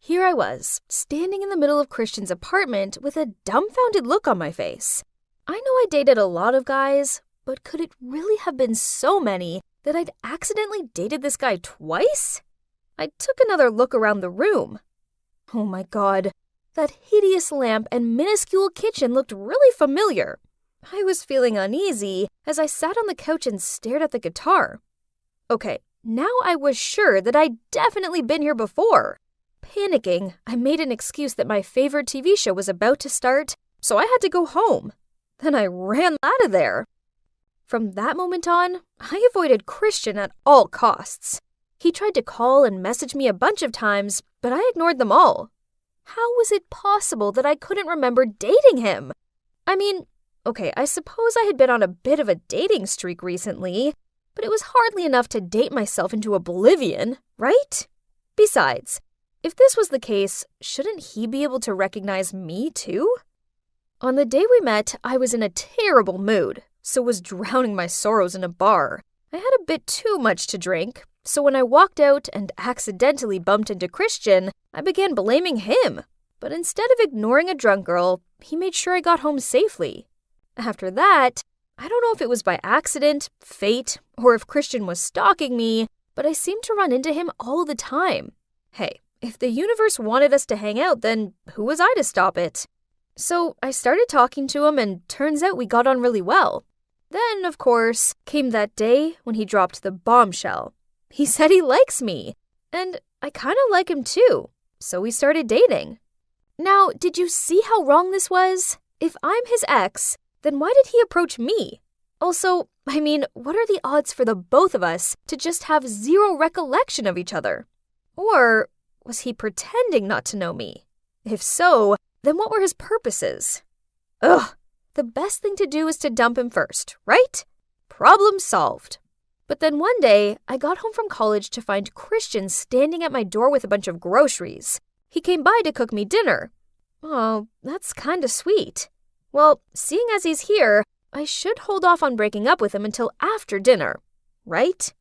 Here I was, standing in the middle of Christian's apartment with a dumbfounded look on my face. I know I dated a lot of guys, but could it really have been so many that I'd accidentally dated this guy twice? I took another look around the room. Oh my God, that hideous lamp and minuscule kitchen looked really familiar. I was feeling uneasy as I sat on the couch and stared at the guitar. Okay, now I was sure that I'd definitely been here before. Panicking, I made an excuse that my favorite TV show was about to start, so I had to go home. Then I ran out of there. From that moment on, I avoided Christian at all costs. He tried to call and message me a bunch of times, but I ignored them all. How was it possible that I couldn't remember dating him? I mean, okay, I suppose I had been on a bit of a dating streak recently, but it was hardly enough to date myself into oblivion, right? Besides, if this was the case, shouldn't he be able to recognize me too? On the day we met, I was in a terrible mood, so was drowning my sorrows in a bar. I had a bit too much to drink, so when I walked out and accidentally bumped into Christian, I began blaming him. But instead of ignoring a drunk girl, he made sure I got home safely. After that, I don't know if it was by accident, fate, or if Christian was stalking me, but I seemed to run into him all the time. Hey, if the universe wanted us to hang out, then who was I to stop it? So I started talking to him, and turns out we got on really well. Then, of course, came that day when he dropped the bombshell. He said he likes me, and I kind of like him too, so we started dating. Now, did you see how wrong this was? If I'm his ex, then why did he approach me? Also, I mean, what are the odds for the both of us to just have zero recollection of each other? Or was he pretending not to know me? If so, then what were his purposes? Ugh, the best thing to do is to dump him first, right? Problem solved. But then one day, I got home from college to find Christian standing at my door with a bunch of groceries. He came by to cook me dinner. Oh, that's kinda sweet. Well, seeing as he's here, I should hold off on breaking up with him until after dinner, right?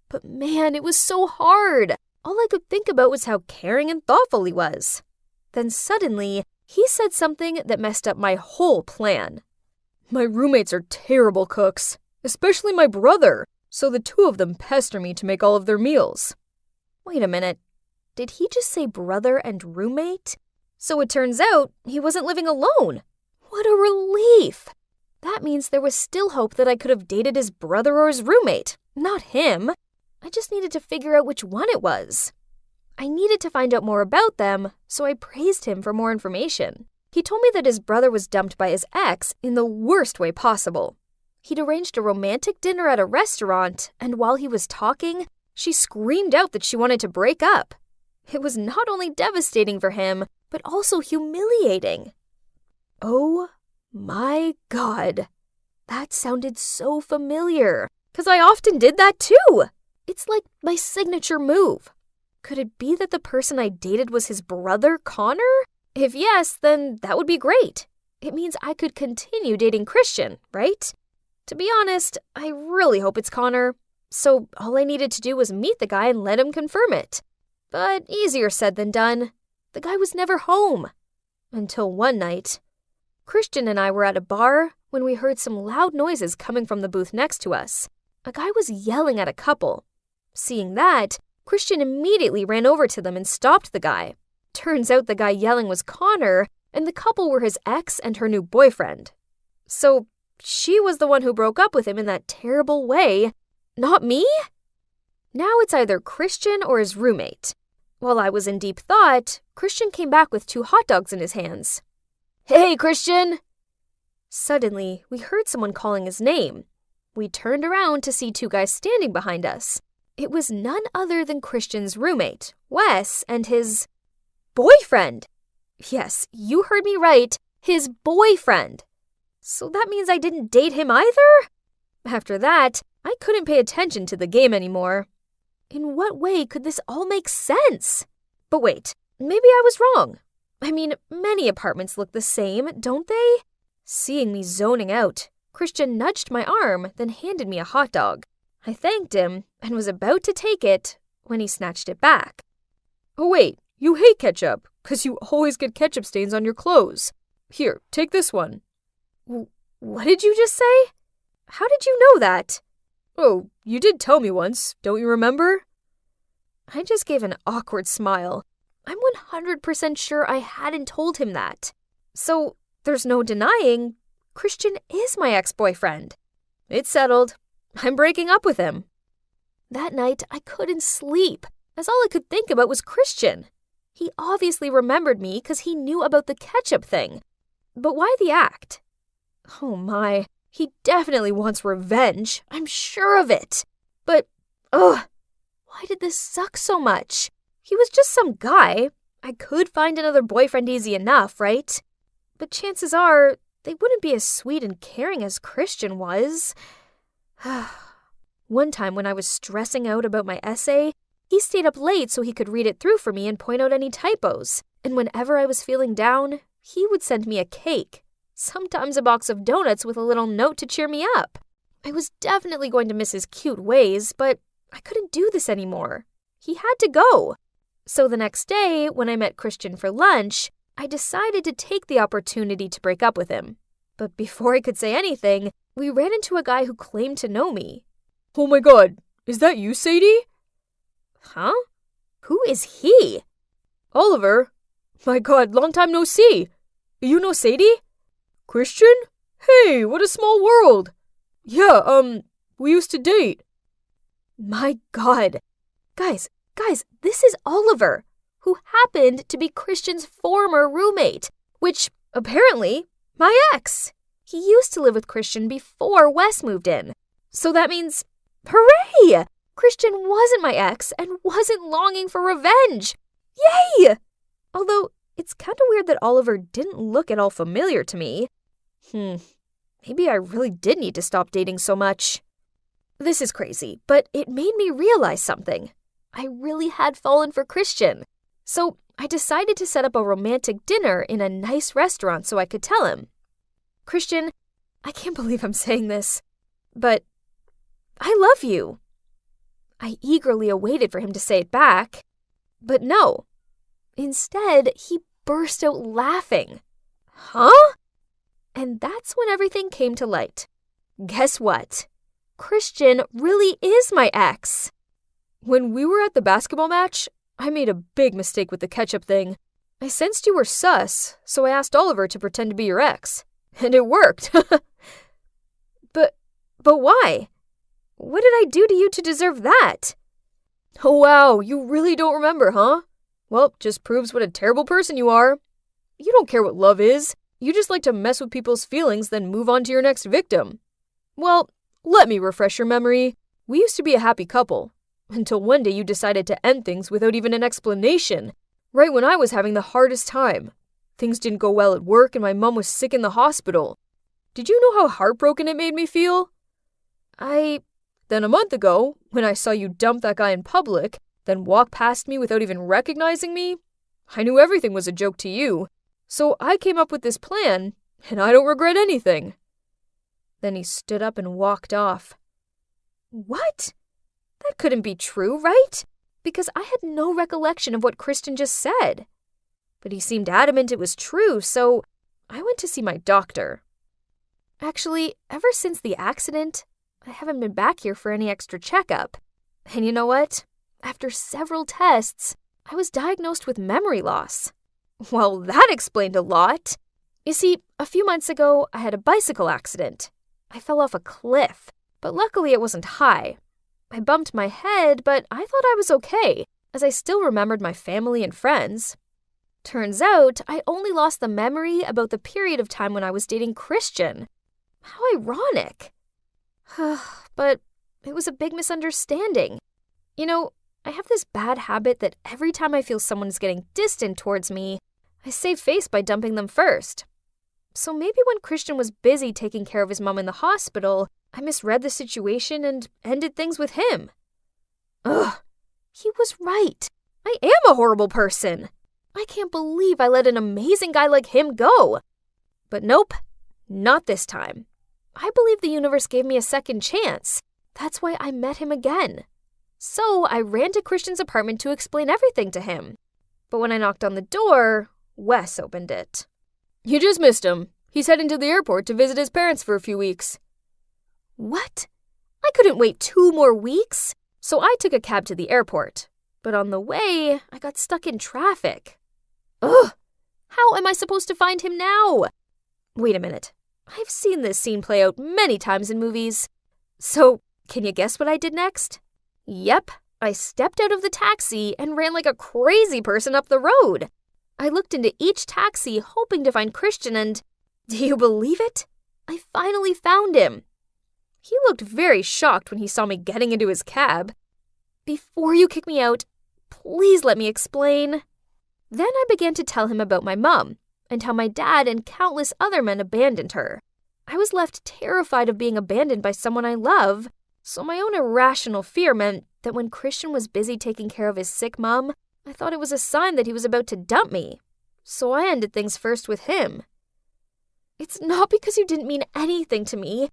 But man, it was so hard. All I could think about was how caring and thoughtful he was. Then suddenly, he said something that messed up my whole plan. My roommates are terrible cooks, especially my brother, so the two of them pester me to make all of their meals. Wait a minute, did he just say brother and roommate? So it turns out he wasn't living alone. What a relief! That means there was still hope that I could have dated his brother or his roommate, not him. I just needed to figure out which one it was. I needed to find out more about them, so I praised him for more information. He told me that his brother was dumped by his ex in the worst way possible. He'd arranged a romantic dinner at a restaurant, and while he was talking, she screamed out that she wanted to break up. It was not only devastating for him, but also humiliating. Oh my God. That sounded so familiar, because I often did that too. It's like my signature move. Could it be that the person I dated was his brother, Connor? If yes, then that would be great. It means I could continue dating Christian, right? To be honest, I really hope it's Connor. So all I needed to do was meet the guy and let him confirm it. But easier said than done. The guy was never home. Until one night. Christian and I were at a bar when we heard some loud noises coming from the booth next to us. A guy was yelling at a couple. Seeing that, Christian immediately ran over to them and stopped the guy. Turns out the guy yelling was Connor, and the couple were his ex and her new boyfriend. So she was the one who broke up with him in that terrible way, not me? Now it's either Christian or his roommate. While I was in deep thought, Christian came back with 2 hot dogs in his hands. Hey, Christian! Suddenly, we heard someone calling his name. We turned around to see 2 guys standing behind us. It was none other than Christian's roommate, Wes, and his boyfriend. Yes, you heard me right, his boyfriend. So that means I didn't date him either? After that, I couldn't pay attention to the game anymore. In what way could this all make sense? But wait, maybe I was wrong. I mean, many apartments look the same, don't they? Seeing me zoning out, Christian nudged my arm, then handed me a hot dog. I thanked him and was about to take it when he snatched it back. Oh wait, You hate ketchup, 'cause you always get ketchup stains on your clothes. Here, take this one. What did you just say? How did you know that? Oh, you did tell me once, don't you remember? I just gave an awkward smile. I'm 100% sure I hadn't told him that. So, there's no denying, Christian is my ex-boyfriend. It's settled. I'm breaking up with him. That night, I couldn't sleep, as all I could think about was Christian. He obviously remembered me because he knew about the ketchup thing. But why the act? Oh my, he definitely wants revenge. I'm sure of it. But, why did this suck so much? He was just some guy. I could find another boyfriend easy enough, right? But chances are, they wouldn't be as sweet and caring as Christian was. One time when I was stressing out about my essay, he stayed up late so he could read it through for me and point out any typos. And whenever I was feeling down, he would send me a cake, sometimes a box of donuts with a little note to cheer me up. I was definitely going to miss his cute ways, but I couldn't do this anymore. He had to go. So the next day, when I met Christian for lunch, I decided to take the opportunity to break up with him. But before I could say anything, we ran into a guy who claimed to know me. Oh my god, is that you, Sadie? Huh? Who is he? Oliver. My god, long time no see. You know Sadie? Christian? Hey, what a small world. Yeah, we used to date. My god. Guys, this is Oliver, who happened to be Christian's former roommate, which, apparently, my ex. He used to live with Christian before Wes moved in. So that means, hooray! Christian wasn't my ex and wasn't longing for revenge. Yay! Although, it's kind of weird that Oliver didn't look at all familiar to me. Maybe I really did need to stop dating so much. This is crazy, but it made me realize something. I really had fallen for Christian. So I decided to set up a romantic dinner in a nice restaurant so I could tell him. Christian, I can't believe I'm saying this, but I love you. I eagerly awaited for him to say it back, but no. Instead, he burst out laughing. Huh? And that's when everything came to light. Guess what? Christian really is my ex. When we were at the basketball match, I made a big mistake with the ketchup thing. I sensed you were sus, so I asked Oliver to pretend to be your ex. And it worked. But why? What did I do to you to deserve that? Oh wow, you really don't remember, huh? Well, just proves what a terrible person you are. You don't care what love is. You just like to mess with people's feelings, then move on to your next victim. Well, let me refresh your memory. We used to be a happy couple. Until one day you decided to end things without even an explanation. Right when I was having the hardest time. Things didn't go well at work and my mom was sick in the hospital. Did you know how heartbroken it made me feel? Then a month ago, when I saw you dump that guy in public, then walk past me without even recognizing me, I knew everything was a joke to you. So I came up with this plan, and I don't regret anything. Then he stood up and walked off. What? That couldn't be true, right? Because I had no recollection of what Christian just said. But he seemed adamant it was true, so I went to see my doctor. Actually, ever since the accident, I haven't been back here for any extra checkup. And you know what? After several tests, I was diagnosed with memory loss. Well, that explained a lot. You see, a few months ago, I had a bicycle accident. I fell off a cliff, but luckily it wasn't high. I bumped my head, but I thought I was okay, as I still remembered my family and friends. Turns out, I only lost the memory about the period of time when I was dating Christian. How ironic. But it was a big misunderstanding. You know, I have this bad habit that every time I feel someone is getting distant towards me, I save face by dumping them first. So maybe when Christian was busy taking care of his mom in the hospital, I misread the situation and ended things with him. He was right. I am a horrible person. I can't believe I let an amazing guy like him go. But nope, not this time. I believe the universe gave me a second chance. That's why I met him again. So I ran to Christian's apartment to explain everything to him. But when I knocked on the door, Wes opened it. You just missed him. He's heading to the airport to visit his parents for a few weeks. What? I couldn't wait 2 more weeks, so I took a cab to the airport. But on the way, I got stuck in traffic. Ugh! How am I supposed to find him now? Wait a minute. I've seen this scene play out many times in movies. So, can you guess what I did next? Yep, I stepped out of the taxi and ran like a crazy person up the road. I looked into each taxi hoping to find Christian and, do you believe it? I finally found him. He looked very shocked when he saw me getting into his cab. Before you kick me out, please let me explain. Then I began to tell him about my mom and how my dad and countless other men abandoned her. I was left terrified of being abandoned by someone I love, so my own irrational fear meant that when Christian was busy taking care of his sick mom, I thought it was a sign that he was about to dump me. So I ended things first with him. It's not because you didn't mean anything to me.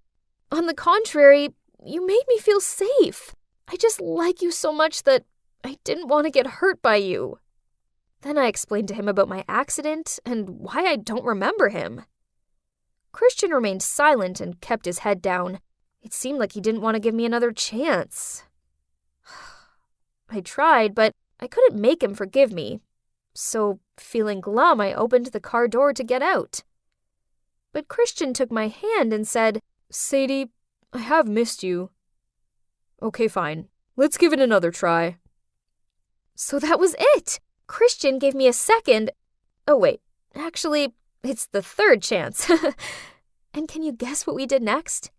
On the contrary, you made me feel safe. I just like you so much that I didn't want to get hurt by you. Then I explained to him about my accident and why I don't remember him. Christian remained silent and kept his head down. It seemed like he didn't want to give me another chance. I tried, but I couldn't make him forgive me. So, feeling glum, I opened the car door to get out. But Christian took my hand and said, Sadie, I have missed you. Okay, fine. Let's give it another try. So that was it. Christian gave me a second. Oh, wait. Actually, it's the 3rd chance. And can you guess what we did next?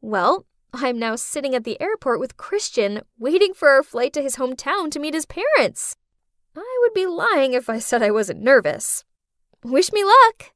Well, I'm now sitting at the airport with Christian, waiting for our flight to his hometown to meet his parents. I would be lying if I said I wasn't nervous. Wish me luck!